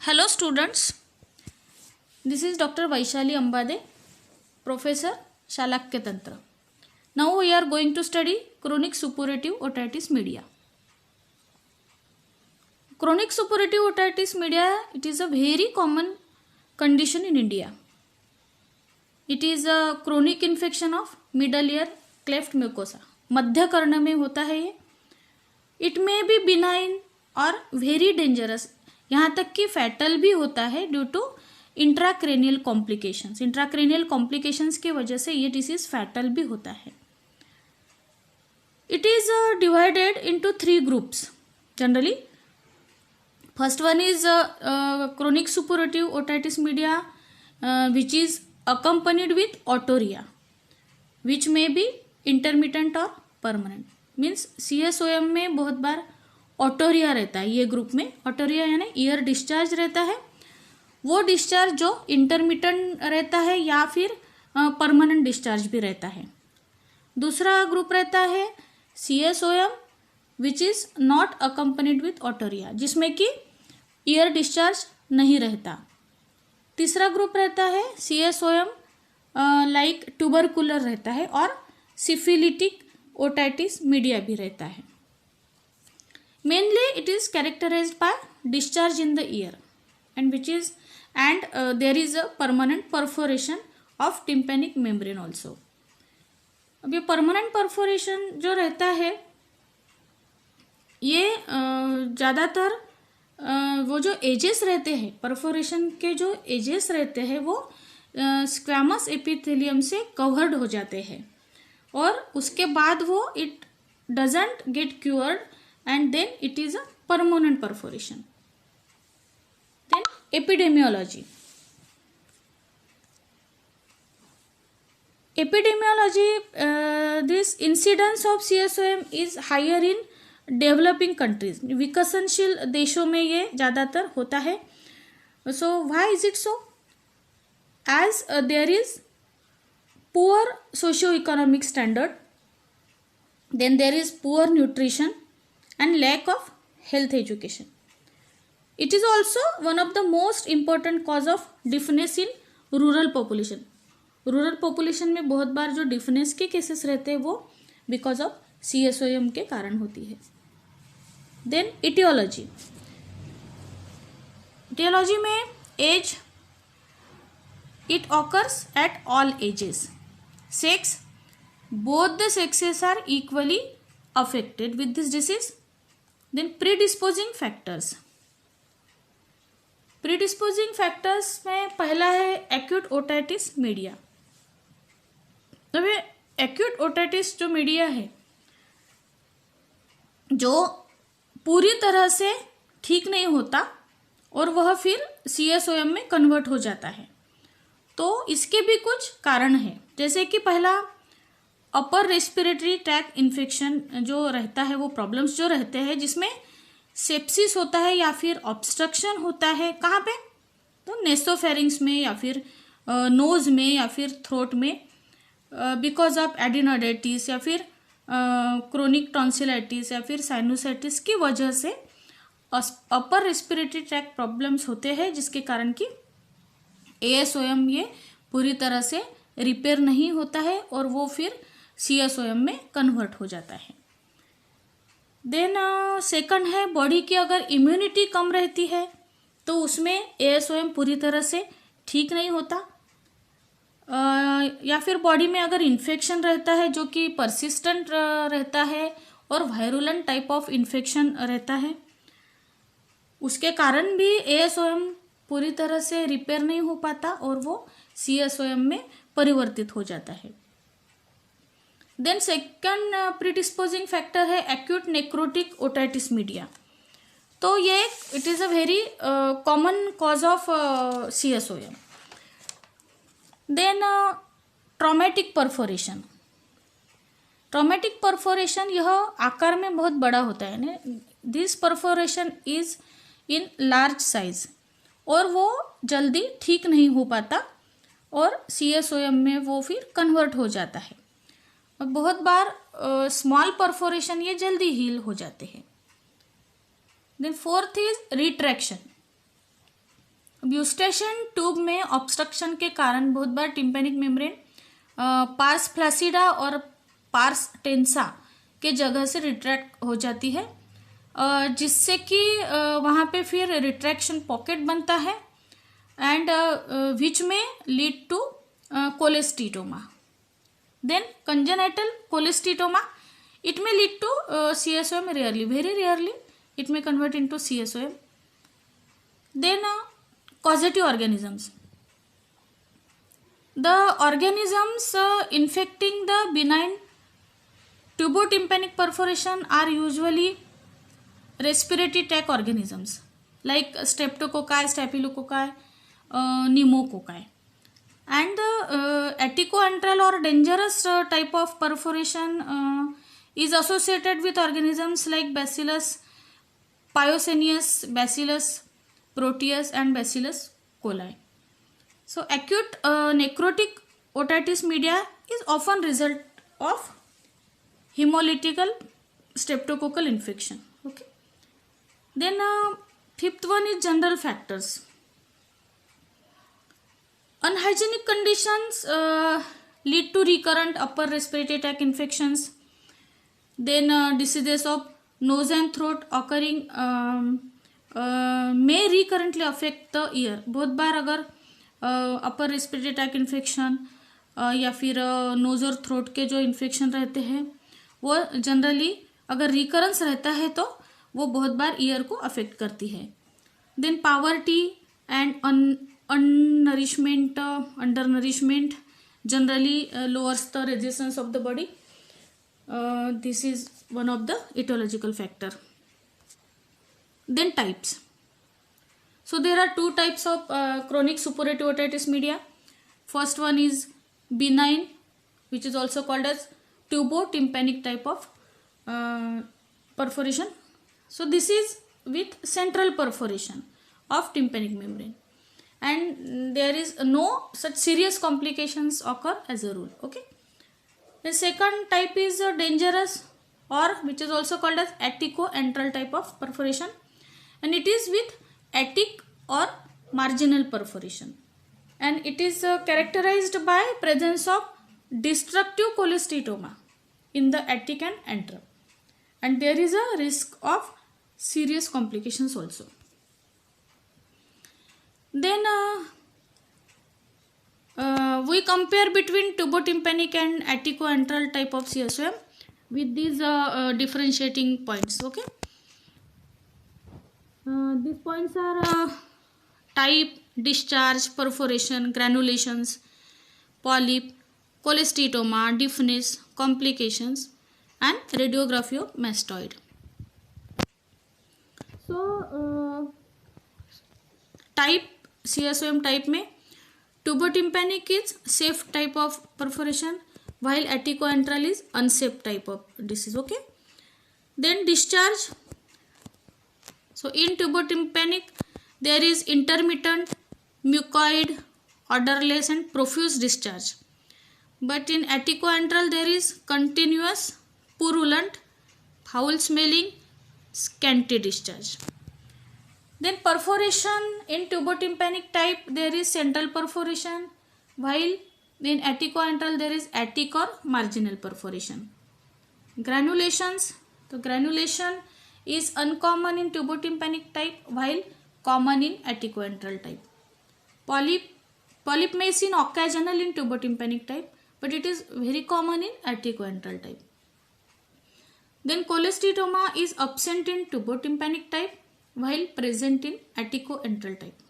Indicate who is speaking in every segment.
Speaker 1: Hello students, this is Dr. Vaishali Ambade, Professor Shalakya Tantra. Now we are going to study chronic suppurative otitis media. Chronic suppurative otitis media, it is a very common condition in India. It is a chronic infection of middle ear cleft mucosa. मध्य कर्ण में होता है ये. It may be benign और very dangerous. यहाँ तक कि fatal भी होता है due to intracranial complications. Intracranial complications की वजह से ये डिसीज फैटल भी होता है. It is divided into 3 groups generally. First one is chronic suppurative otitis media which is accompanied with otorrhoea which may be intermittent और परमानेंट. मीन्स CSOM में बहुत बार ऑटोरिया रहता है. ये ग्रुप में ऑटोरिया यानी ईयर डिस्चार्ज रहता है. वो डिस्चार्ज जो इंटरमिटेंट रहता है या फिर परमानेंट डिस्चार्ज भी रहता है. दूसरा ग्रुप रहता है CSOM which is not accompanied with otorrhoea जिसमें कि ईयर डिस्चार्ज नहीं रहता. तीसरा ग्रुप रहता है CSOM लाइक ट्यूबरकुलर रहता है और सिफिलिटिक ओटाइटिस मीडिया भी रहता है. Mainly it is characterized by discharge in the ear and there is a permanent perforation of tympanic membrane also. अब ये permanent perforation जो रहता है ये ज़्यादातर वो जो एजेस रहते हैं परफोरेशन के जो एजेस रहते हैं वो स्क्वैमस एपिथेलियम से कवर्ड हो जाते हैं और उसके बाद वो it doesn't get cured and then it is a permanent perforation. Then epidemiology. This incidence of CSOM is higher in developing countries. विकसनशील देशों में ये ज़्यादातर होता है. So why is it so? As there is poor socio-economic standard, then there is poor nutrition and lack of health education. It is also one of the most important cause of deafness in rural population. Rural population में बहुत बार जो deafness के cases रहते हैं वो because of CSOM के कारण होती है. Then etiology. इटियोलॉजी में as it occurs at all ages. Sex both the sexes are equally affected with this disease. Then predisposing factors. Predisposing factors में पहला है acute otitis media. तो ये acute otitis जो मीडिया है जो पूरी तरह से ठीक नहीं होता और वह फिर CSOM में कन्वर्ट हो जाता है. तो इसके भी कुछ कारण है जैसे कि पहला अपर रेस्पिरेटरी ट्रैक इन्फेक्शन जो रहता है वो प्रॉब्लम्स जो रहते हैं जिसमें सेप्सिस होता है या फिर ऑब्स्ट्रक्शन होता है. कहाँ पे? तो नेसोफेरिंग्स में या फिर नोज में या फिर थ्रोट में बिकॉज ऑफ एडिनोडाइटिस या फिर क्रोनिक टॉन्सिलाइटिस या फिर साइनोसाइटिस की वजह से अपर रेस्पिरेटरी ट्रैक प्रॉब्लम्स होते हैं जिसके कारण कि ASOM ये पूरी तरह से रिपेयर नहीं होता है और वो फिर CSOM में कन्वर्ट हो जाता है. देन सेकंड है बॉडी की अगर इम्यूनिटी कम रहती है तो उसमें ASOM पूरी तरह से ठीक नहीं होता. या फिर बॉडी में अगर इन्फेक्शन रहता है जो कि परसिस्टेंट रहता है और वायरुलेंट टाइप ऑफ इन्फेक्शन रहता है उसके कारण भी ASOM पूरी तरह से रिपेयर नहीं हो पाता और वो CSOM में परिवर्तित हो जाता है. देन सेकंड प्रीडिस्पोजिंग फैक्टर है एक्यूट नेक्रोटिक ओटाइटिस मीडिया. तो ये it is a very common cause of CSOM. Then traumatic perforation. Traumatic perforation यह आकार में बहुत बड़ा होता है. This perforation is in large size और वो जल्दी ठीक नहीं हो पाता और CSOM में वो फिर कन्वर्ट हो जाता है. और बहुत बार स्मॉल परफोरेशन ये जल्दी हील हो जाते हैं. Then fourth is retraction. Eustachian tube में ऑब्स्ट्रक्शन के कारण बहुत बार टिम्पेनिक मेम्ब्रेन पार्स फ्लैसिडा और पार्स टेंसा के जगह से रिट्रैक्ट हो जाती है, जिससे कि वहाँ पे फिर रिट्रैक्शन पॉकेट बनता है एंड विच में lead to cholesteatoma. Then congenital cholesteatoma, it may lead to CSOM rarely, very rarely it may convert into CSOM. Then causative organisms. The organisms infecting the benign tubotympanic perforation are usually respiratory tract organisms like streptococci, staphylococcus, pneumococci. And the aticoantral or dangerous type of perforation is associated with organisms like Bacillus pyoceneus, Bacillus proteus and Bacillus coli. So acute necrotic otitis media is often result of hemolytical streptococcal infection. Okay. Then fifth one is general factors. Unhygienic conditions lead to recurrent upper respiratory tract infections. Then diseases of nose and throat occurring may recurrently affect the ear. बहुत बार अगर upper respiratory tract infection या फिर knows और throat के जो infection रहते हैं वो जनरली अगर रिकरेंस रहता है तो वो बहुत बार ईयर को अफेक्ट करती है. Then poverty and undernourishment generally lowers the resistance of the body. This is one of the etiological factor. Then types. So there are two types of chronic suppurative otitis media. First one is benign, which is also called as tubotympanic type of perforation. So this is with central perforation of tympanic membrane, and there is no such serious complications occur as a rule. Okay. The second type is dangerous, or which is also called as aticoantral type of perforation, and it is with atic or marginal perforation, and it is characterized by presence of destructive cholesteatoma in the atic and antrum, and there is a risk of serious complications also. Then we compare between tubotympanic and aticoantral type of CSOM with these differentiating points. Okay. These points are type, discharge, perforation, granulations, polyp, cholesteatoma, deafness, complications, and radiography of mastoid. So type CSOM type में tubotympanic is safe type of perforation, while aticoantral is unsafe type of disease. Okay. Then discharge. So in tubotympanic there is intermittent, mucoid, odorless and profuse discharge, but in aticoantral there is continuous, purulent, foul smelling, scanty discharge. Then perforation in tubotympanic type there is central perforation, while in aticoantral there is atic or marginal perforation. Granulations. So granulation is uncommon in tubotympanic type while common in aticoantral type. Polyp may be seen occasional in tubotympanic type, but it is very common in aticoantral type. Then cholesteatoma is absent in tubotympanic type while present in aticoantral type.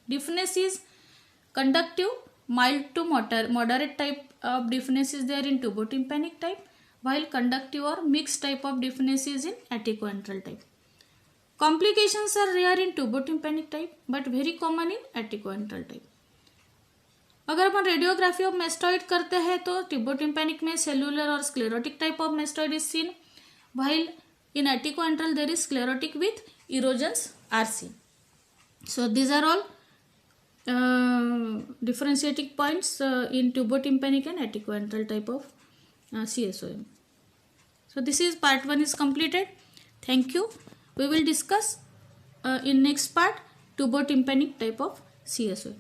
Speaker 1: Deafness is conductive, mild to moderate type of deafness is there in tubotympanic type, while conductive or mixed type of deafness is in aticoantral type. Complications are rare in tubotympanic type but very common in aticoantral type. अगर अपन radiography of mastoid करते हैं तो tubotympanic में cellular और sclerotic type of mastoid is seen, while in aticoantral there is sclerotic with erosions are seen. So these are all differentiating points in tubotympanic and aticoantral type of CSOM. So this is part 1 is completed. Thank you. We will discuss in next part tubotympanic type of CSOM.